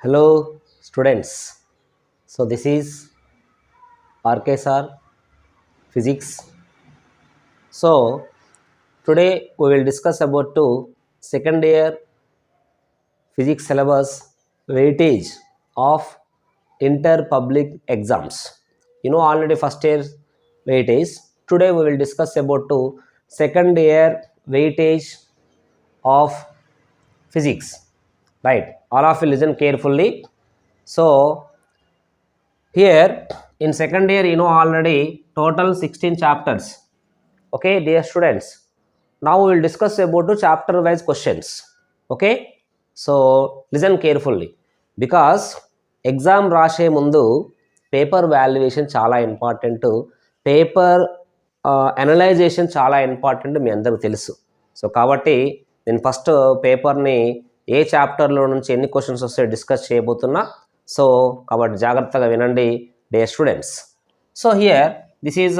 Hello students. So this is RK sir physics. So today we will discuss about second year physics syllabus weightage of inter public exams. You know already first year weightage. Today we will discuss about second year weightage of physics. Right? All of you listen carefully. So here in second year, you know already total 16 chapters. Okay, dear students. Now we will discuss about the chapter wise questions. Okay, so listen carefully because exam రాసే ముందు paper valuation చాలా important, paper analysation చాలా important మీ అందరికీ తెలుసు. So కాబట్టి నేను first పేపర్ని ఏ చాప్టర్లో నుంచి ఎన్ని క్వశ్చన్స్ వస్తాయో డిస్కస్ చేయబోతున్నా. సో కాబట్టి జాగ్రత్తగా వినండి dear students. So here this is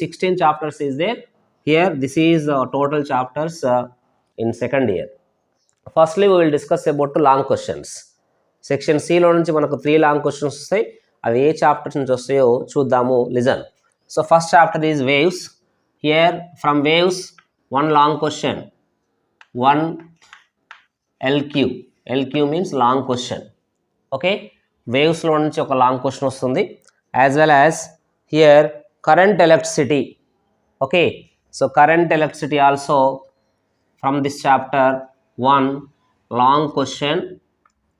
16 chapters is there. Here this is total chapters in second year. Firstly we will discuss about long questions. Section C లో నుంచి మనకు 3 long questions వస్తాయి. అవి ఏ chapters నుంచి వస్తాయో చూద్దాము. Listen. So first chapter is waves. Here from waves one long question, one LQ. LQ means long question. Okay, వేవ్స్లో నుంచి ఒక లాంగ్ క్వశ్చన్ వస్తుంది. As well as here current electricity. Okay, so current electricity also from this chapter one long question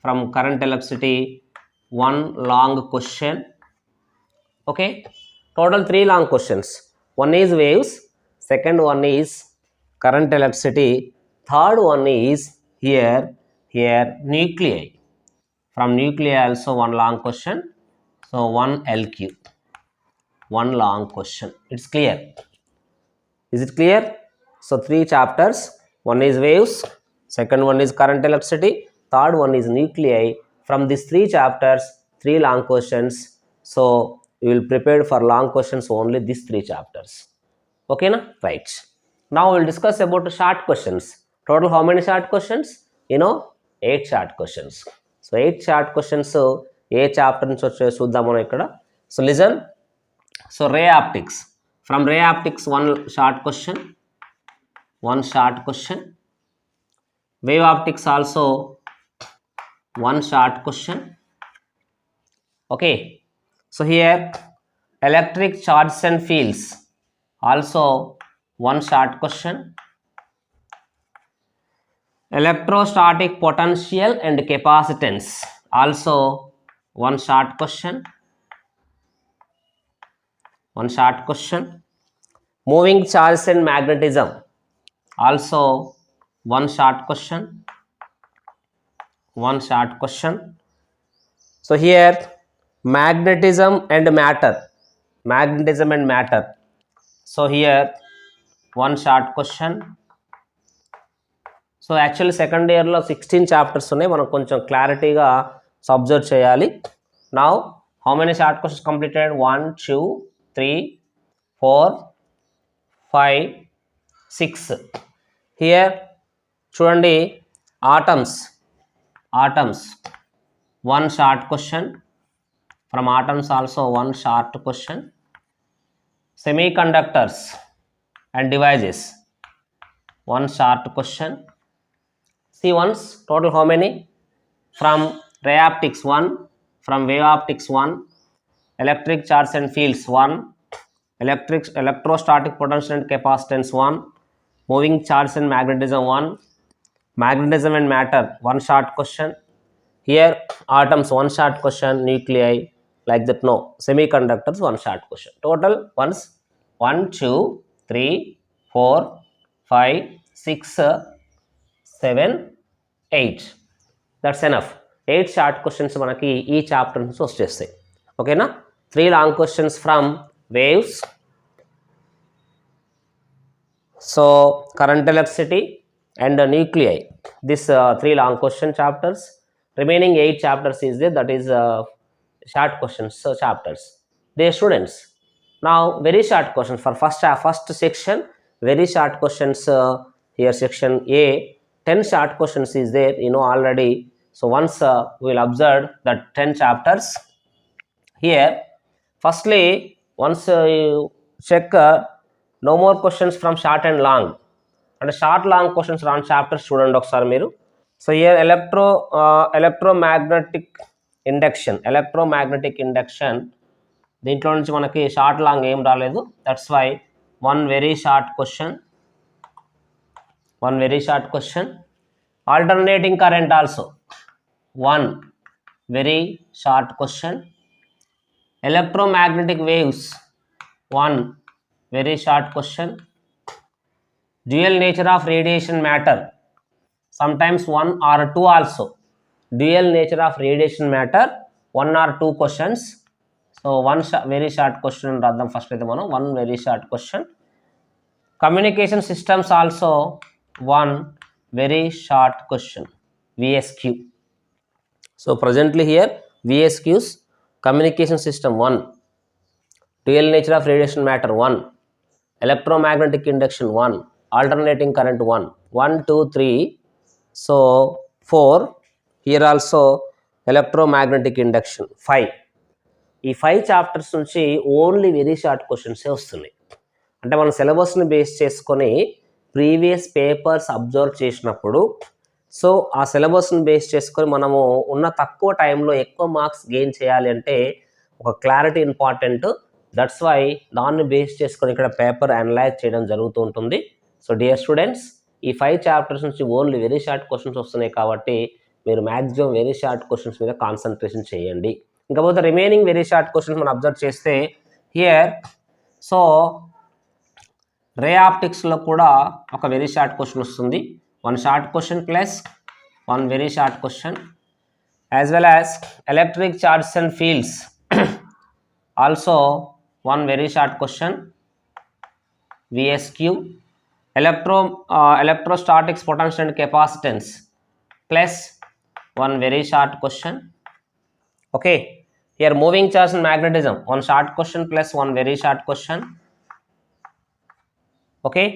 from current electricity, one long question. Okay, total 3 long questions. One is waves, second one is current electricity, third one is here nuclei. From nuclei also one long question, so one LQ, one long question. It's clear? Is it clear? So 3 chapters. One is waves, second one is current electricity, third one is nuclei. From these 3 chapters, 3 long questions. So you will prepare for long questions only these 3 chapters. Okay na? Right. Now we will discuss about short questions. Total how many short questions? You know, 8 short questions. So 8 short questions. So A chapter నుంచి వచ్చే చూద్దాం మనం ఇక్కడ. So listen. So ray optics. From ray optics one short question. Wave optics also one short question. Okay. So here electric charges and fields also one short question. Electrostatic potential and capacitance also one short question. Moving charges and magnetism also one short question. So here magnetism and matter. So here one short question. So actually second year లో 16 chapters ఉన్నాయి, మనం కొంచెం క్లారిటీగా observe చేయాలి. Now how many short questions completed? 1 2 3 4 5 6. Here చూడండి, atoms one short question. From atoms also one short question. Semiconductors and devices one short question. See once total how many? From ray optics 1, from wave optics 1, electric charge and fields 1, electrostatic potential and capacitance 1, moving charge and magnetism 1, magnetism and matter one short question. Here atoms one short question, nuclei like that no, semiconductors one short question. Total once 1 2 3 4 5 6 7 8. That's enough. 8 short questions మనకి ఈ chapter నుంచి వచ్చేస్తాయి. ఓకేనా? 3 long questions from waves, so current electricity and nuclei. This 3 long question chapters. Remaining 8 chapters is there, that is short questions chapters. Dear students, now very short questions for first section. Very short questions here section A. 10 short questions is there, you know already. So once we will observe that 10 chapters here. Firstly, once you check no more questions from short and long, and short long questions run chapters చూడండి ఒకసారి మీరు. So here electromagnetic induction దీంట్లో నుంచి మనకి short long ఏం రాలేదు. That's why one very short question. Alternating current also one very short question. Electromagnetic waves, one very short question. Dual nature of radiation matter, sometimes one or two also. Dual nature of radiation matter, one or two questions. So one very short question radham first aithe manu one very short question. Communication systems also one very short question, VSQ. So presently here VSQs. Communication system 1, dual nature of radiation matter 1, electromagnetic induction 1, alternating current 1, 1, 2, 3, so 4, here also electromagnetic induction 5. ఈ 5 chapters నుంచి only very short క్వశ్చన్సే వస్తున్నాయి. అంటే మన సిలబస్ని base చేసుకొని previous papers observe చేసినప్పుడు so ఆ సిలబస్ని బేస్ చేసుకొని మనము ఉన్న తక్కువ టైంలో ఎక్కువ మార్క్స్ గెయిన్ చేయాలి అంటే ఒక క్లారిటీ ఇంపార్టెంట్. దట్స్ వై దాన్ని బేస్ చేసుకొని ఇక్కడ పేపర్ అనలైజ్ చేయడం జరుగుతూ ఉంటుంది. సో డియర్ స్టూడెంట్స్, ఈ 5 చాప్టర్స్ నుంచి ఓన్లీ వెరీ షార్ట్ క్వశ్చన్స్ వస్తున్నాయి కాబట్టి మీరు మ్యాక్సిమం వెరీ షార్ట్ క్వశ్చన్స్ మీద కాన్సన్ట్రేషన్ చేయండి. ఇంకపోతే రిమైనింగ్ వెరీ షార్ట్ క్వశ్చన్స్ మనం అబ్జర్వ్ చేస్తే హియర్ సో రే ఆప్టిక్స్లో కూడా ఒక వెరీ షార్ట్ క్వశ్చన్ వస్తుంది. One short question plus one very short question, as well as electric charges and fields also one very short question, VSQ. Electrostatics, potential and capacitance plus one very short question. Okay, here moving charge and magnetism, one short question plus one very short question. Okay,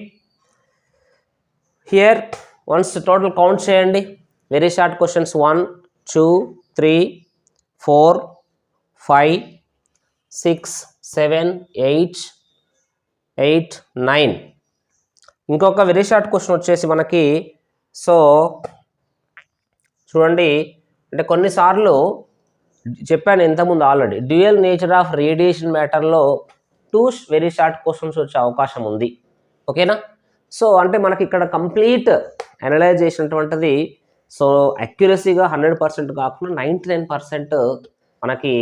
here once total count చేయండి. Very short questions 1, 2, 3, 4, 5, 6, 7, 8, 9. ఇంకొక very short question వచ్చేసి మనకి so చూడండి, అంటే కొన్నిసార్లు చెప్పాను ఇంతకుముందు already dual nature of radiation మ్యాటర్లో 2 వెరీ షార్ట్ క్వశ్చన్స్ వచ్చే అవకాశం ఉంది. ఓకేనా? సో అంటే మనకి ఇక్కడ కంప్లీట్ అనలైజ్ చేసినటువంటిది సో అక్యురసీగా 100% కాకుండా 99% మనకి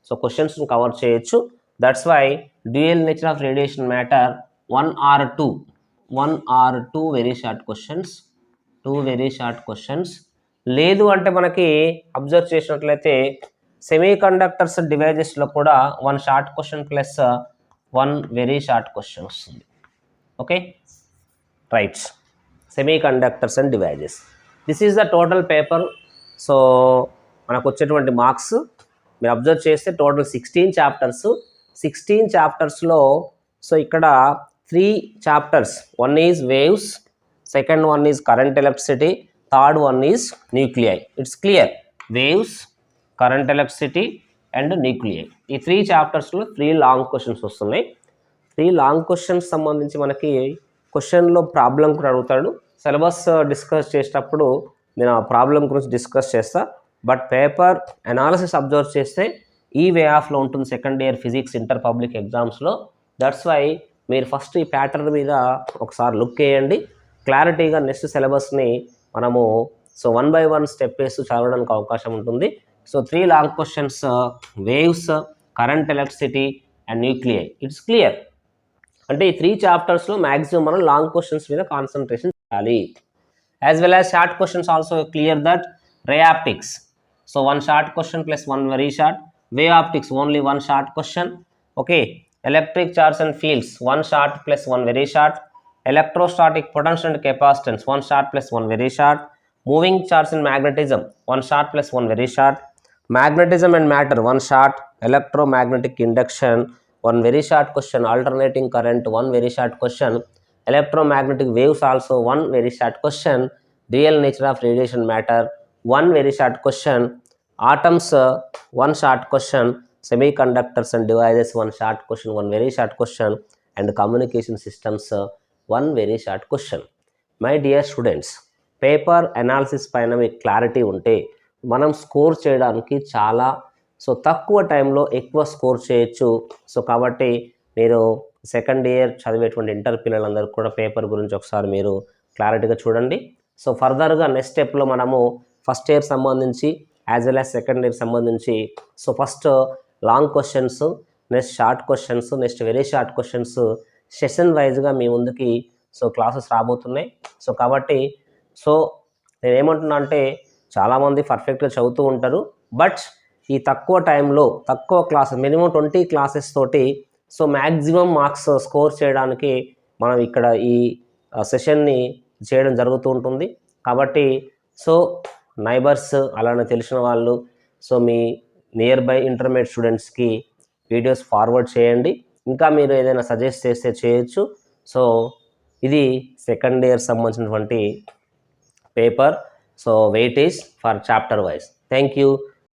సో క్వశ్చన్స్ని కవర్ చేయొచ్చు. That's why dual nature of radiation matter 1 or 2 very short questions, 2 very short questions. లేదు అంటే మనకి అబ్జర్వ్ చేసినట్లయితే సెమీ కండక్టర్స్ డివైజెస్లో కూడా 1 short question plus 1 very short question వస్తుంది. Okay, right. Semiconductors and devices, this is the total paper. So మనకు వచ్చేటువంటి marks మీరు అబ్జర్వ్ చేస్తే టోటల్ 16 చాప్టర్స్. 16 చాప్టర్స్లో సో ఇక్కడ 3 chapters, one is waves, second one is current electricity, third one is nuclei. It's clear, waves, current electricity and nuclei. ఈ 3 చాప్టర్స్లో 3 long questions వస్తున్నాయి. 3 long questions సంబంధించి మనకి క్వశ్చన్లో ప్రాబ్లం కూడా అడుగుతాడు. సిలబస్ డిస్కస్ చేసేటప్పుడు నేను ఆ ప్రాబ్లం గురించి డిస్కస్ చేస్తా. బట్ పేపర్ అనాలిసిస్ అబ్జర్వ్ చేస్తే ఈ వే ఆఫ్లో ఉంటుంది second year physics inter public ఎగ్జామ్స్లో. దట్స్ వై మీరు ఫస్ట్ ఈ ప్యాటర్న్ మీద ఒకసారి లుక్ వేయండి. క్లారిటీగా నెక్స్ట్ సిలబస్ని మనము సో 1 by 1 స్టెప్ వేస్తూ చదవడానికి అవకాశం ఉంటుంది. So 3 long questions, waves, current electricity and nuclei. It's clear. అంటే ఈ 3 చాప్టర్స్లో మ్యాక్సిమం మనం లాంగ్ క్వశ్చన్స్ మీద కాన్సన్ట్రేషన్ చేయాలి. As well as short questions also clear that ray optics. So 1 short question plus 1 very short. Wave optics only 1 short question. Okay, electric charge and fields 1 short plus 1 very short. Electrostatic potential and capacitance 1 short plus 1 very short. Moving charge and magnetism 1 short plus 1 very short. magnetism and matter 1 short. Electromagnetic induction 1 very short question. Alternating current 1 very short question. Electromagnetic waves also 1 very short question. Real nature of radiation matter one very short question, atoms one short question, semiconductors and devices one short question, one very short question, and communication systems one very short question. My dear students, paper analysis పైన మీకు clarity ఉంటే మనం score చేయడానికి చాలా తక్కువ టైంలో ఎక్కువ score చేయొచ్చు. కాబట్టి మీరు సెకండ్ ఇయర్ చదివేటువంటి ఇంటర్ పిల్లలందరూ కూడా పేపర్ గురించి ఒకసారి మీరు క్లారిటీగా చూడండి. ఫర్దర్గా నెక్స్ట్ స్టెప్లో మనము ఫస్ట్ ఇయర్ సంబంధించి as well as second year సంబంధించి first long questions, next short questions, next very short questions session వైజ్గా మీ ముందుకి క్లాసెస్ రాబోతున్నాయి. కాబట్టి నేనేమంటున్నా అంటే చాలామంది పర్ఫెక్ట్గా చదువుతూ ఉంటారు, బట్ ఈ తక్కువ టైంలో తక్కువ క్లాసెస్ మినిమం 20 క్లాసెస్ తోటి మ్యాక్సిమం మార్క్స్ స్కోర్ చేయడానికి మనం ఇక్కడ ఈ సెషన్ని చేయడం జరుగుతూ ఉంటుంది. కాబట్టి నైబర్స్ అలానే తెలిసిన వాళ్ళు మీ నియర్ బై ఇంటర్మీడియట్ స్టూడెంట్స్కి వీడియోస్ ఫార్వర్డ్ చేయండి. ఇంకా మీరు ఏదైనా సజెస్ట్ చేస్తే చేయొచ్చు. ఇది సెకండ్ ఇయర్ సంబంధించినటువంటి paper. Weightage for chapter wise. Thank you.